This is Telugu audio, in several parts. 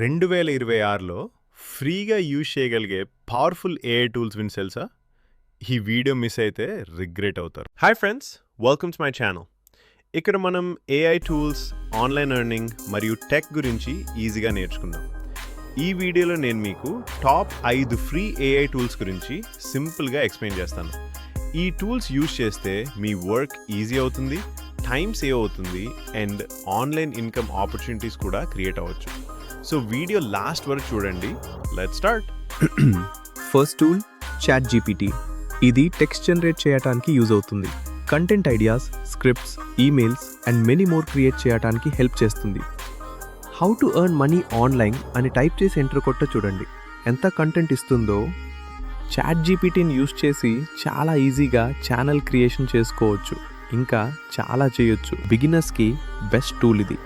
2026లో ఫ్రీగా యూజ్ చేయగలిగే పవర్ఫుల్ ఏఐ టూల్స్ విని తెలుసా? ఈ వీడియో మిస్ అయితే రిగ్రెట్ అవుతారు. Hi friends, welcome to my channel. ఇక్కడ మనం ఏఐ టూల్స్, ఆన్లైన్ ఎర్నింగ్ మరియు టెక్ గురించి ఈజీగా నేర్చుకుందాం. ఈ వీడియోలో నేను మీకు టాప్ 5 ఫ్రీ ఏఐ టూల్స్ గురించి సింపుల్గా ఎక్స్ప్లెయిన్ చేస్తాను. ఈ టూల్స్ యూజ్ చేస్తే మీ వర్క్ ఈజీ అవుతుంది, టైం సేవ్ అవుతుంది అండ్ ఆన్లైన్ ఇన్కమ్ ఆపర్చునిటీస్ కూడా క్రియేట్ అవ్వచ్చు. సో వీడియో లాస్ట్ వరకు చూడండి. Let's start. First tool ChatGPT. ఇది టెక్స్ట్ జనరేట్ చేయడానికి యూజ్ అవుతుంది. Content ideas, scripts, emails and many more create చేయడానికి హెల్ప్ చేస్తుంది. How to earn money online అని టైప్ చేసి ఎంటర్ కొట్ట చూడండి ఎంత కంటెంట్ ఇస్తుందో. ChatGPTని యూజ్ చేసి చాలా ఈజీగా ఛానల్ క్రియేషన్ చేసుకోవచ్చు, ఇంకా చాలా చేయొచ్చు. బిగినర్స్కి బెస్ట్ టూల్ ఇది.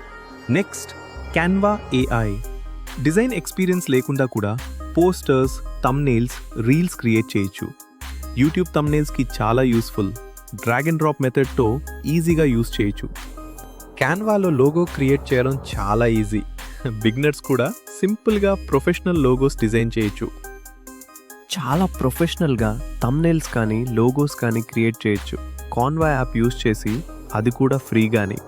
Next Canva AI. Design experience లేకుండా కూడా పోస్టర్స్, థంబ్నెయిల్స్, రీల్స్ క్రియేట్ చేయొచ్చు. యూట్యూబ్ థంబ్నెయిల్స్కి చాలా యూస్ఫుల్. డ్రాగ్ అండ్ డ్రాప్ మెథడ్తో ఈజీగా యూజ్ చేయొచ్చు. క్యాన్వాలో లోగో క్రియేట్ చేయడం చాలా ఈజీ. బిగినర్స్ కూడా సింపుల్గా ప్రొఫెషనల్ లోగోస్ డిజైన్ చేయొచ్చు. చాలా ప్రొఫెషనల్గా థంబ్నెయిల్స్ కానీ లోగోస్ కానీ క్రియేట్ చేయొచ్చు కాన్వా యాప్ యూజ్ చేసి, అది కూడా ఫ్రీగానే.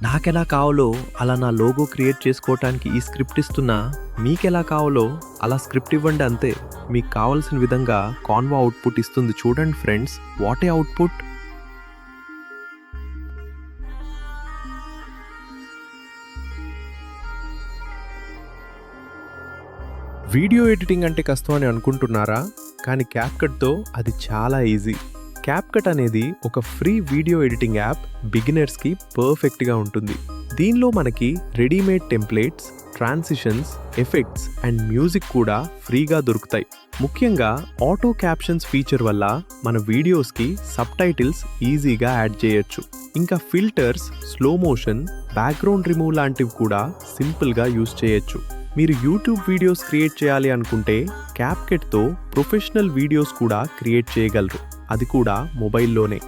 నాకెలా కావాలో అలా నా లోగో క్రియేట్ చేసుకోవటానికి ఈ స్క్రిప్ట్ ఇస్తున్నా, మీకెలా కావాలో అలా స్క్రిప్ట్ ఇవ్వండి అంతే. మీకు కావాల్సిన విధంగా కాన్వా అవుట్పుట్ ఇస్తుంది. చూడండి friends, what a output. Video editing అంటే కష్టం అని అనుకుంటున్నారా? కానీ క్యాప్కట్తో అది చాలా ఈజీ. క్యాప్కట్ అనేది ఒక ఫ్రీ వీడియో ఎడిటింగ్ యాప్. బిగినర్స్కి పర్ఫెక్ట్గా ఉంటుంది. దీనిలో మనకి readymade templates, transitions, effects and music కూడా ఫ్రీగా దొరుకుతాయి. ముఖ్యంగా ఆటో క్యాప్షన్స్ ఫీచర్ వల్ల మన వీడియోస్కి సబ్ టైటిల్స్ ఈజీగా యాడ్ చేయొచ్చు. ఇంకా filters, slow motion, background remove లాంటివి కూడా సింపుల్గా యూజ్ చేయొచ్చు. మీరు యూట్యూబ్ వీడియోస్ క్రియేట్ చేయాలి అనుకుంటే క్యాప్కట్తో ప్రొఫెషనల్ వీడియోస్ కూడా క్రియేట్ చేయగలరు, అది కూడా మొబైల్లోనే.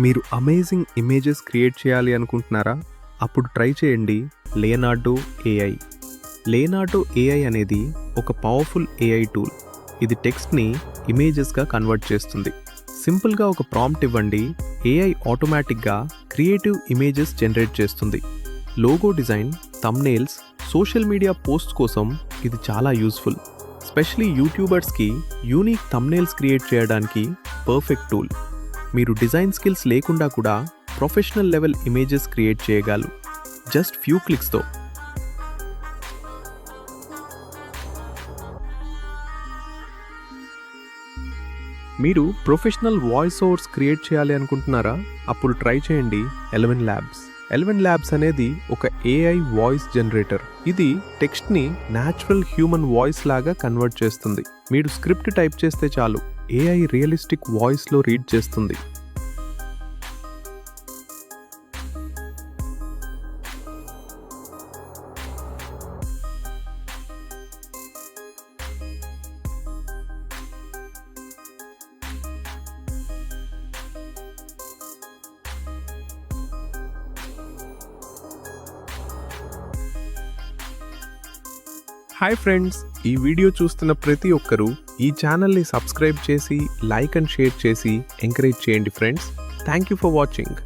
మీరు అమేజింగ్ ఇమేజెస్ క్రియేట్ చేయాలి అనుకుంటున్నారా? అప్పుడు ట్రై చేయండి లియోనార్డో AI. లియోనార్డో AI అనేది ఒక పవర్ఫుల్ ఏఐ టూల్. ఇది టెక్స్ట్ని ఇమేజెస్గా కన్వర్ట్ చేస్తుంది. సింపుల్గా ఒక ప్రాంప్ట్ ఇవ్వండి, ఏఐ ఆటోమేటిక్గా క్రియేటివ్ ఇమేజెస్ జనరేట్ చేస్తుంది. Logo design, thumbnails, social media posts కోసం ఇది చాలా యూస్ఫుల్. స్పెషలీ యూట్యూబర్స్కి యూనిక్ థంబ్నెయిల్స్ క్రియేట్ చేయడానికి పర్ఫెక్ట్ టూల్. మీరు డిజైన్ స్కిల్స్ లేకుండా కూడా ప్రొఫెషనల్ లెవెల్ ఇమేజెస్ క్రియేట్ చేయగలరు జస్ట్ ఫ్యూ క్లిక్స్తో. మీరు ప్రొఫెషనల్ వాయిస్ ఓవర్స్ క్రియేట్ చేయాలి అనుకుంటున్నారా? అప్పుడు ట్రై చేయండి Eleven Labs. Eleven Labs అనేది ఒక ఏఐ వాయిస్ జనరేటర్. ఇది టెక్స్ట్ని న్యాచురల్ హ్యూమన్ వాయిస్ లాగా కన్వర్ట్ చేస్తుంది. మీరు స్క్రిప్ట్ టైప్ చేస్తే చాలు, ఏఐ రియలిస్టిక్ వాయిస్లో రీడ్ చేస్తుంది. హాయ్ ఫ్రెండ్స్, ఈ వీడియో చూస్తున్న ప్రతి ఒక్కరూ ఈ ఛానల్ని సబ్స్క్రైబ్ చేసి, లైక్ అండ్ షేర్ చేసి ఎంకరేజ్ చేయండి friends. Thank you for watching.